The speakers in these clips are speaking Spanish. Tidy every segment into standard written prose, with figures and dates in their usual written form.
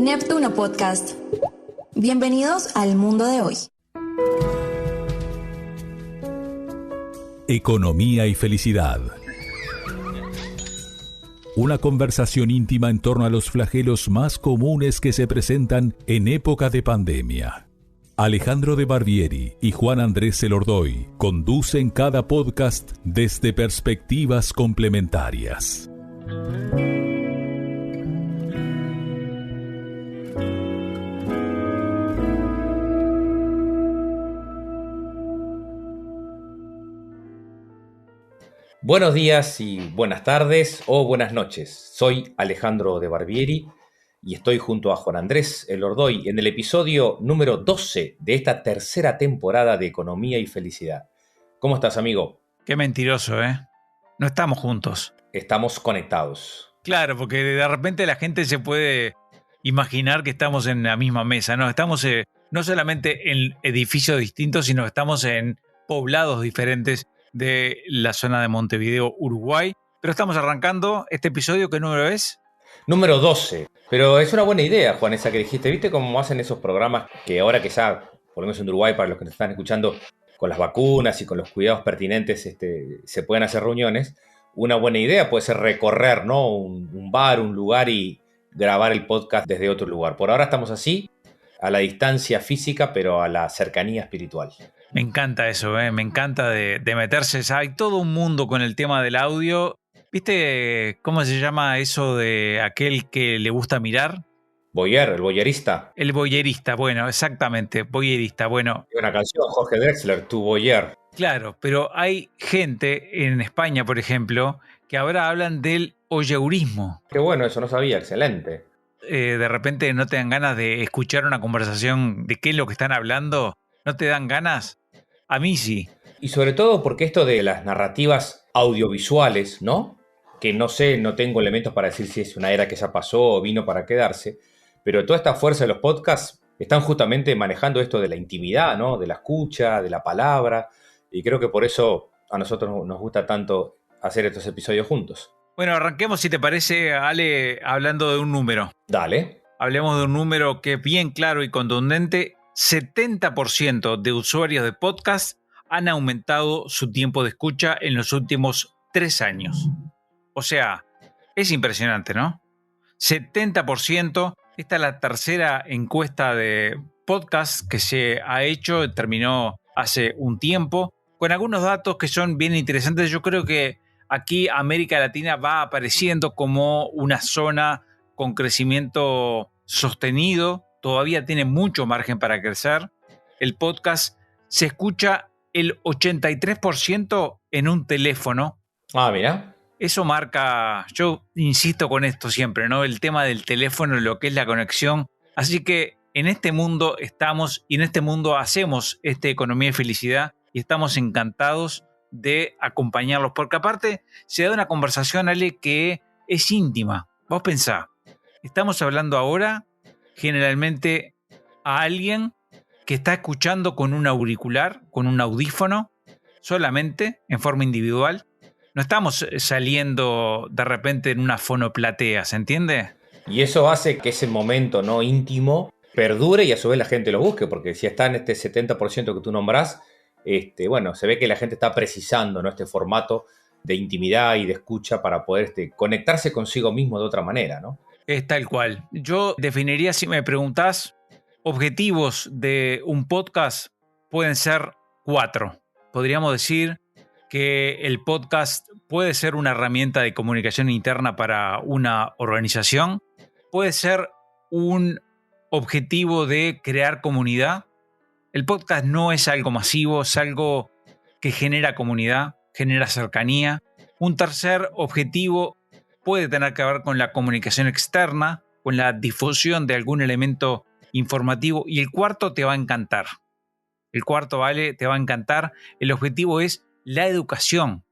Neptuno Podcast. Bienvenidos al mundo de hoy. Economía y felicidad. Una conversación íntima en torno a los flagelos más comunes que se presentan en época de pandemia. Alejandro de Barbieri y Juan Andrés Elordoy conducen cada podcast desde perspectivas complementarias. Buenos días y buenas tardes o buenas noches. Soy Alejandro de Barbieri y estoy junto a Juan Andrés Elordoy en el episodio número 12 de esta tercera temporada de Economía y Felicidad. ¿Cómo estás, amigo? Qué mentiroso, ¿eh? No estamos juntos. Estamos conectados. Claro, porque de repente la gente se puede imaginar que estamos en la misma mesa, ¿no? Estamos no solamente en edificios distintos, sino que estamos en poblados diferentes de la zona de Montevideo, Uruguay. Pero estamos arrancando este episodio. ¿Qué número es? Número 12. Pero es una buena idea, Juan, esa que dijiste. ¿Viste cómo hacen esos programas que ahora que ya, por lo menos en Uruguay, para los que nos están escuchando, con las vacunas y con los cuidados pertinentes, se pueden hacer reuniones? Una buena idea puede ser recorrer, ¿no? un bar, un lugar y grabar el podcast desde otro lugar. Por ahora estamos así, a la distancia física, pero a la cercanía espiritual. Me encanta eso, ¿eh? Me encanta de meterse. Hay todo un mundo con el tema del audio. ¿Viste cómo se llama eso de aquel que le gusta mirar? Voyeur, el voyerista. El voyerista, bueno, exactamente, voyerista, bueno. Hay una canción, Jorge Drexler, Tu Voyeur. Claro, pero hay gente en España, por ejemplo, que ahora hablan del voyeurismo. Qué bueno, eso no sabía, excelente. De repente no te dan ganas de escuchar una conversación de qué es lo que están hablando. ¿No te dan ganas? A mí sí. Y sobre todo porque esto de las narrativas audiovisuales, ¿no? Que no sé, no tengo elementos para decir si es una era que ya pasó o vino para quedarse, pero toda esta fuerza de los podcasts están justamente manejando esto de la intimidad, ¿no? De la escucha, de la palabra, y creo que por eso a nosotros nos gusta tanto hacer estos episodios juntos. Bueno, arranquemos, si te parece, Ale, hablando de un número. Dale. Hablemos de un número que es bien claro y contundente. 70% de usuarios de podcast han aumentado su tiempo de escucha en los últimos 3 años. O sea, es impresionante, ¿no? 70%. Esta es la tercera encuesta de podcast que se ha hecho, terminó hace un tiempo, con algunos datos que son bien interesantes. Yo creo que aquí América Latina va apareciendo como una zona con crecimiento sostenido. Todavía tiene mucho margen para crecer. El podcast se escucha el 83% en un teléfono. Ah, mira. Eso marca, yo insisto con esto siempre, ¿no? El tema del teléfono, lo que es la conexión. Así que en este mundo estamos y en este mundo hacemos Economía y Felicidad y estamos encantados de acompañarlos. Porque aparte se da una conversación, Ale, que es íntima. Vos pensá, estamos hablando ahora generalmente a alguien que está escuchando con un auricular, con un audífono, solamente, en forma individual. No estamos saliendo de repente en una fonoplatea, ¿se entiende? Y eso hace que ese momento no íntimo perdure y a su vez la gente lo busque, porque si está en este 70% que tú nombrás, bueno, se ve que la gente está precisando, ¿no? Este formato de intimidad y de escucha para poder conectarse consigo mismo de otra manera, ¿no? Es tal cual. Yo definiría, si me preguntás, objetivos de un podcast pueden ser 4. Podríamos decir que el podcast puede ser una herramienta de comunicación interna para una organización, puede ser un objetivo de crear comunidad. El podcast no es algo masivo, es algo que genera comunidad, genera cercanía. Un tercer objetivo puede tener que ver con la comunicación externa, con la difusión de algún elemento informativo. Y el cuarto te va a encantar. El cuarto, vale, te va a encantar. El objetivo es la educación.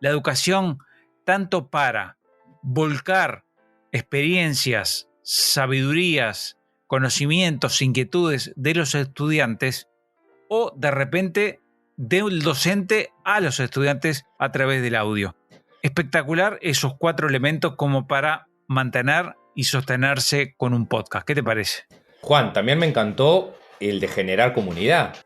La educación tanto para volcar experiencias, sabidurías, conocimientos, inquietudes de los estudiantes o de repente del docente a los estudiantes a través del audio. Espectacular esos 4 elementos como para mantener y sostenerse con un podcast. ¿Qué te parece? Juan, también me encantó el de generar comunidad,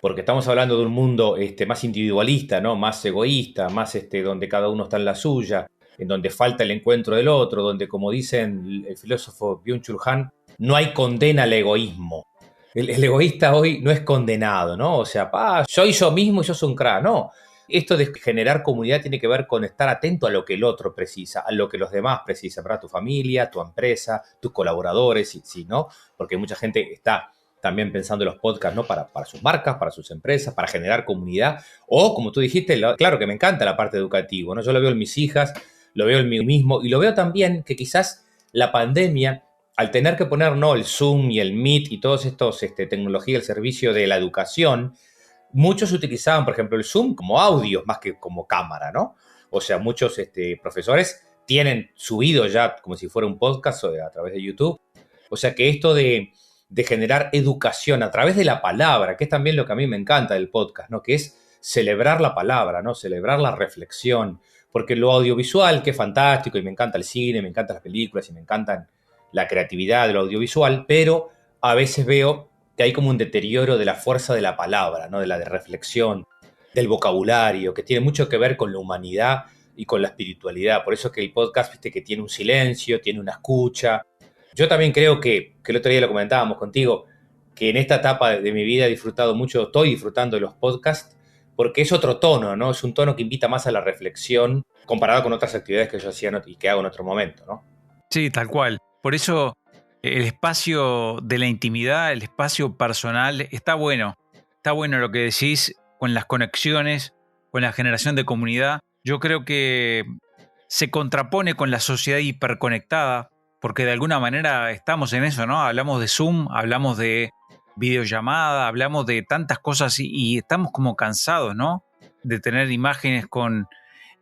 porque estamos hablando de un mundo más individualista, ¿no? Más egoísta, más donde cada uno está en la suya, en donde falta el encuentro del otro, donde, como dicen el filósofo Byung-Chul Han, no hay condena al egoísmo. El egoísta hoy no es condenado, ¿no? O sea, soy yo mismo y yo soy un crack. No, esto de generar comunidad tiene que ver con estar atento a lo que el otro precisa, a lo que los demás precisan, ¿verdad? Tu familia, tu empresa, tus colaboradores, sí, ¿no? Porque mucha gente está también pensando en los podcasts, ¿no? Para sus marcas, para sus empresas, para generar comunidad. O, como tú dijiste, claro que me encanta la parte educativa, ¿no? Yo lo veo en mis hijas, lo veo en mí mismo y lo veo también que quizás la pandemia, al tener que poner, ¿no? El Zoom y el Meet y todos estos tecnologías al servicio de la educación, muchos utilizaban, por ejemplo, el Zoom como audio más que como cámara, ¿no? O sea, muchos profesores tienen subido ya como si fuera un podcast a través de YouTube. O sea, que esto de generar educación a través de la palabra, que es también lo que a mí me encanta del podcast, ¿no? Que es celebrar la palabra, ¿no? Celebrar la reflexión. Porque lo audiovisual, que es fantástico, y me encanta el cine, me encantan las películas y me encantan la creatividad de lo audiovisual, pero a veces veo que hay como un deterioro de la fuerza de la palabra, ¿no? De la de reflexión, del vocabulario, que tiene mucho que ver con la humanidad y con la espiritualidad. Por eso que el podcast, viste, que tiene un silencio, tiene una escucha. Yo también creo que el otro día lo comentábamos contigo, que en esta etapa de mi vida he disfrutado mucho, estoy disfrutando de los podcasts, porque es otro tono, ¿no? Es un tono que invita más a la reflexión comparado con otras actividades que yo hacía y que hago en otro momento, ¿no? Sí, tal cual. Por eso el espacio de la intimidad, el espacio personal, está bueno. Está bueno lo que decís con las conexiones, con la generación de comunidad. Yo creo que se contrapone con la sociedad hiperconectada, porque de alguna manera estamos en eso, ¿no? Hablamos de Zoom, hablamos de videollamada, hablamos de tantas cosas y estamos como cansados, ¿no? De tener imágenes con...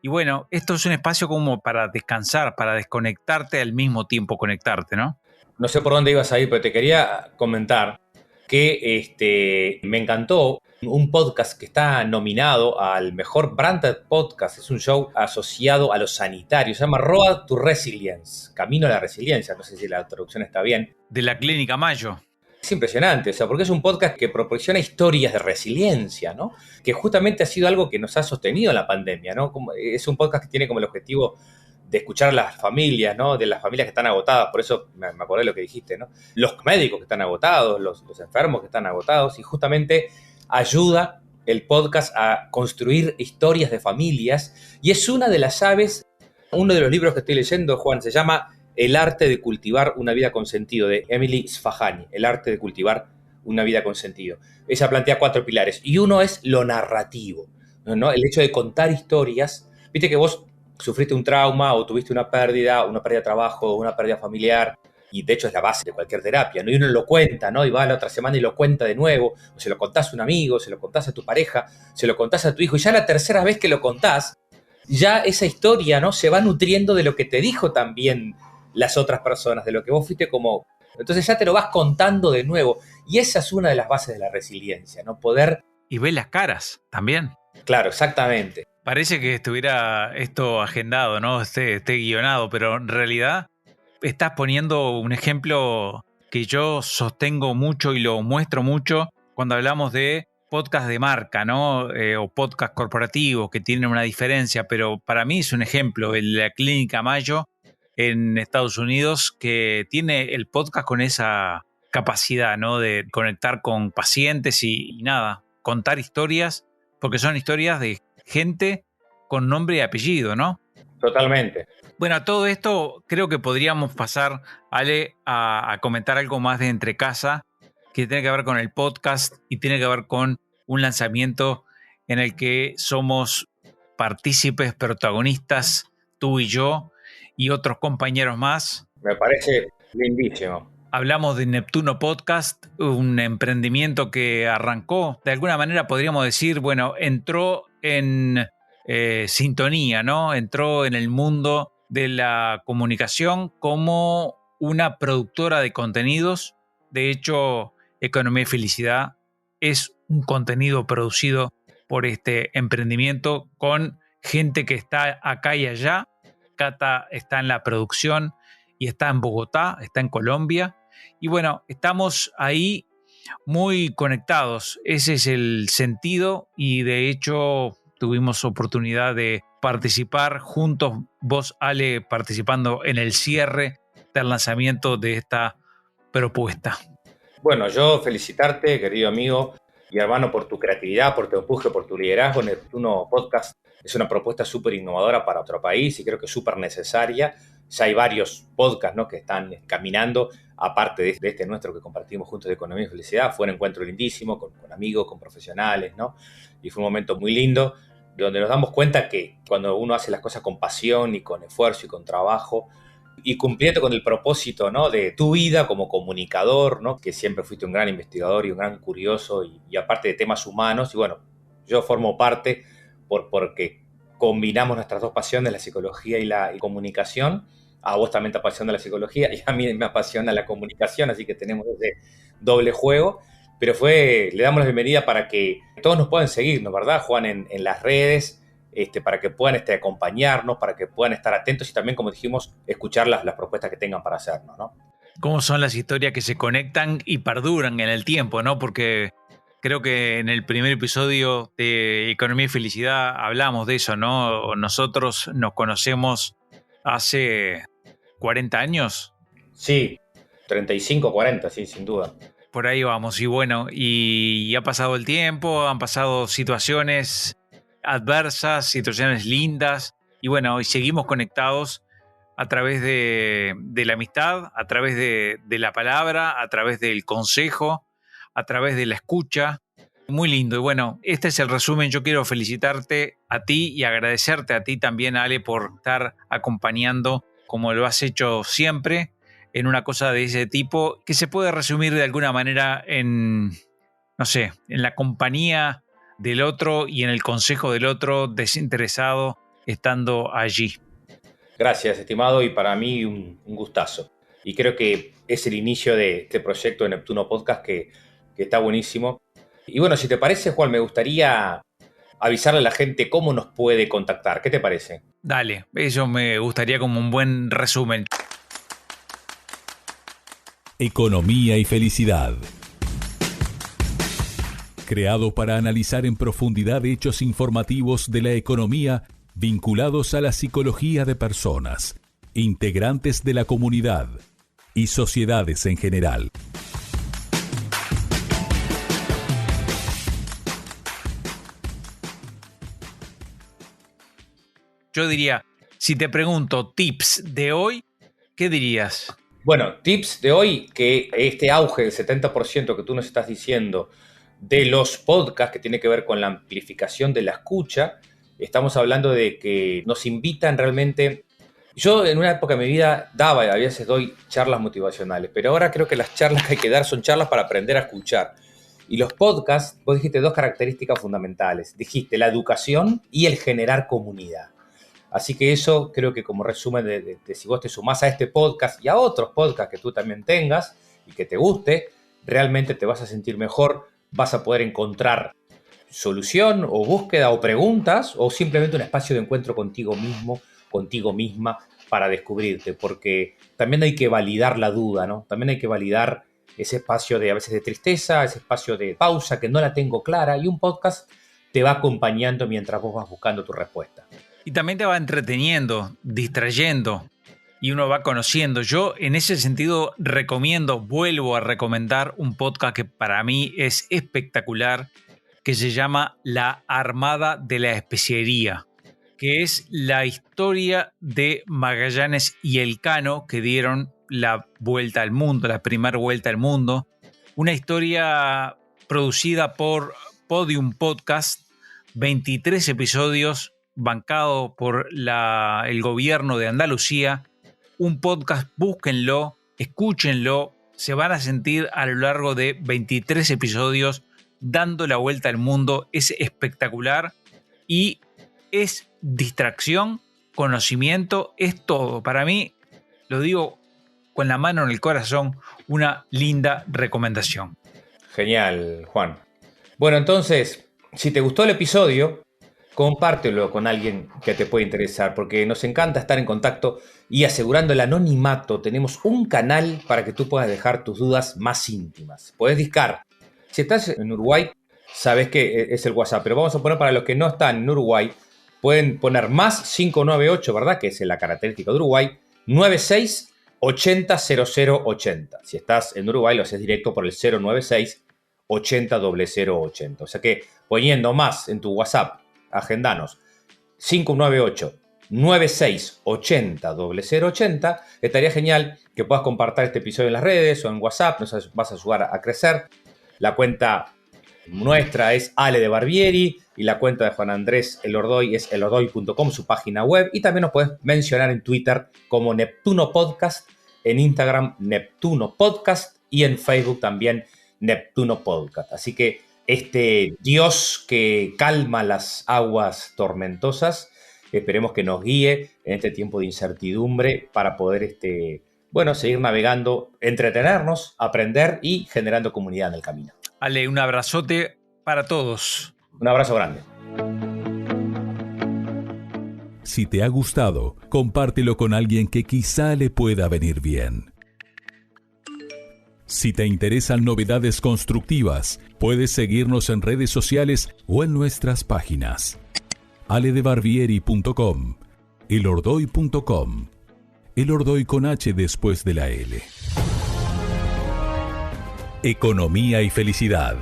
Y bueno, esto es un espacio como para descansar, para desconectarte al mismo tiempo conectarte, ¿no? No sé por dónde ibas a ir, pero te quería comentar que me encantó un podcast que está nominado al mejor branded podcast. Es un show asociado a lo sanitario. Se llama Road to Resilience, Camino a la Resiliencia. No sé si la traducción está bien. De la Clínica Mayo. Es impresionante, o sea, porque es un podcast que proporciona historias de resiliencia, ¿no? Que justamente ha sido algo que nos ha sostenido en la pandemia, ¿no? Es un podcast que tiene como el objetivo de escuchar a las familias, ¿no? De las familias que están agotadas, por eso me acordé de lo que dijiste, ¿no? Los médicos que están agotados, los enfermos que están agotados, y justamente ayuda el podcast a construir historias de familias, y es una de las llaves. Uno de los libros que estoy leyendo, Juan, se llama El arte de cultivar una vida con sentido, de Emily Sfahani, El arte de cultivar una vida con sentido. Ella plantea 4 pilares, y uno es lo narrativo, ¿no? El hecho de contar historias. Viste que vos sufriste un trauma o tuviste una pérdida de trabajo, una pérdida familiar, y de hecho es la base de cualquier terapia, ¿no? Y uno lo cuenta, ¿no? Y va la otra semana y lo cuenta de nuevo, o se lo contás a un amigo, se lo contás a tu pareja, se lo contás a tu hijo, y ya la tercera vez que lo contás, ya esa historia, ¿no? Se va nutriendo de lo que te dijo también las otras personas, de lo que vos fuiste como... Entonces ya te lo vas contando de nuevo. Y esa es una de las bases de la resiliencia, ¿no? Poder... Y ver las caras también. Claro, exactamente. Parece que estuviera esto agendado, ¿no? Esté guionado, pero en realidad estás poniendo un ejemplo que yo sostengo mucho y lo muestro mucho cuando hablamos de podcast de marca, ¿no? O podcast corporativos que tienen una diferencia, pero para mí es un ejemplo, la Clínica Mayo en Estados Unidos, que tiene el podcast con esa capacidad, ¿no? De conectar con pacientes y nada, contar historias, porque son historias de gente con nombre y apellido, ¿no? Totalmente. Bueno, a todo esto creo que podríamos pasar, Ale, a comentar algo más de Entre Casa, que tiene que ver con el podcast y tiene que ver con un lanzamiento en el que somos partícipes, protagonistas, tú y yo, y otros compañeros más. Me parece lindísimo. Hablamos de Neptuno Podcast, un emprendimiento que arrancó, de alguna manera podríamos decir, bueno, entró en sintonía, ¿no? Entró en el mundo de la comunicación como una productora de contenidos. De hecho, Economía y Felicidad es un contenido producido por este emprendimiento con gente que está acá y allá. Cata está en la producción y está en Bogotá, está en Colombia. Y bueno, estamos ahí muy conectados. Ese es el sentido y de hecho tuvimos oportunidad de participar juntos, vos, Ale, participando en el cierre del lanzamiento de esta propuesta. Bueno, yo felicitarte, querido amigo y hermano, por tu creatividad, por tu empuje, por tu liderazgo. Neptuno Podcast es una propuesta súper innovadora para otro país y creo que súper necesaria. Ya hay varios podcasts, ¿no?, que están caminando, aparte de este nuestro que compartimos juntos de Economía y Felicidad. Fue un encuentro lindísimo con amigos, con profesionales, ¿no? Y fue un momento muy lindo donde nos damos cuenta que cuando uno hace las cosas con pasión y con esfuerzo y con trabajo y cumpliendo con el propósito, ¿no?, de tu vida como comunicador, ¿no?, que siempre fuiste un gran investigador y un gran curioso y aparte de temas humanos. Y bueno, yo formo parte porque combinamos nuestras dos pasiones, la psicología y la comunicación. A vos también te apasiona la psicología y a mí me apasiona la comunicación, así que tenemos ese doble juego. Pero le damos la bienvenida para que todos nos puedan seguirnos, ¿verdad, Juan? En las redes, para que puedan acompañarnos, para que puedan estar atentos y también, como dijimos, escuchar las propuestas que tengan para hacernos, ¿no? Cómo son las historias que se conectan y perduran en el tiempo, ¿no? Porque creo que en el primer episodio de Economía y Felicidad hablamos de eso, ¿no? Nosotros nos conocemos hace 40 años. Sí, 35, 40, sí, sin duda. Por ahí vamos, y bueno, y ha pasado el tiempo, han pasado situaciones adversas, situaciones lindas, y bueno, hoy seguimos conectados a través de la amistad, a través de la palabra, a través del consejo, a través de la escucha. Muy lindo. Y bueno, este es el resumen. Yo quiero felicitarte a ti y agradecerte a ti también, Ale, por estar acompañando como lo has hecho siempre en una cosa de ese tipo que se puede resumir de alguna manera en, no sé, en la compañía del otro y en el consejo del otro, desinteresado, estando allí. Gracias, estimado, y para mí un gustazo. Y creo que es el inicio de este proyecto de Neptuno Podcast que está buenísimo. Y bueno, si te parece, Juan, me gustaría avisarle a la gente cómo nos puede contactar. ¿Qué te parece? Dale, eso me gustaría como un buen resumen. Economía y Felicidad. Creado para analizar en profundidad hechos informativos de la economía vinculados a la psicología de personas, integrantes de la comunidad y sociedades en general. Yo diría, si te pregunto tips de hoy, ¿qué dirías? Bueno, tips de hoy, que este auge del 70% que tú nos estás diciendo de los podcasts, que tiene que ver con la amplificación de la escucha, estamos hablando de que nos invitan realmente. Yo en una época de mi vida daba y a veces doy charlas motivacionales, pero ahora creo que las charlas que hay que dar son charlas para aprender a escuchar. Y los podcasts, vos dijiste dos características fundamentales. Dijiste la educación y el generar comunidad. Así que eso creo que como resumen de si vos te sumás a este podcast y a otros podcasts que tú también tengas y que te guste, realmente te vas a sentir mejor, vas a poder encontrar solución o búsqueda o preguntas o simplemente un espacio de encuentro contigo mismo, contigo misma para descubrirte, porque también hay que validar la duda, ¿no? También hay que validar ese espacio de a veces de tristeza, ese espacio de pausa que no la tengo clara y un podcast te va acompañando mientras vos vas buscando tu respuesta. Y también te va entreteniendo, distrayendo y uno va conociendo. Yo en ese sentido vuelvo a recomendar un podcast que para mí es espectacular, que se llama La Armada de la Especiería, que es la historia de Magallanes y Elcano que dieron la vuelta al mundo, la primera vuelta al mundo. Una historia producida por Podium Podcast, 23 episodios, bancado por el gobierno de Andalucía. Un podcast, búsquenlo, escúchenlo, se van a sentir a lo largo de 23 episodios dando la vuelta al mundo. Es espectacular y es distracción, conocimiento, es todo. Para mí, lo digo con la mano en el corazón, una linda recomendación. Genial, Juan. Bueno, entonces, si te gustó el episodio, compártelo con alguien que te pueda interesar, porque nos encanta estar en contacto y asegurando el anonimato. Tenemos un canal para que tú puedas dejar tus dudas más íntimas. Puedes discar. Si estás en Uruguay, sabes que es el WhatsApp, pero vamos a poner para los que no están en Uruguay, pueden poner más 598, ¿verdad? Que es la característica de Uruguay, 96 80 00 80. Si estás en Uruguay, lo haces directo por el 096 80 00 80. O sea que poniendo más en tu WhatsApp, agendanos 598 96 80 00 80, estaría genial que puedas compartir este episodio en las redes o en WhatsApp, nos vas a ayudar a crecer. La cuenta nuestra es Ale de Barbieri y la cuenta de Juan Andrés Elordoy es elordoy.com, su página web, y también nos puedes mencionar en Twitter como Neptuno Podcast, en Instagram Neptuno Podcast y en Facebook también Neptuno Podcast. Así que este Dios que calma las aguas tormentosas, esperemos que nos guíe en este tiempo de incertidumbre para poder seguir navegando, entretenernos, aprender y generando comunidad en el camino. Ale, un abrazote para todos. Un abrazo grande. Si te ha gustado, compártelo con alguien que quizá le pueda venir bien. Si te interesan novedades constructivas, puedes seguirnos en redes sociales o en nuestras páginas. aledebarbieri.com, elordoy.com, Elordoy con H después de la L. Economía y felicidad.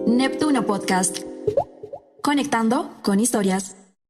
Neptuno Podcast. Conectando con historias.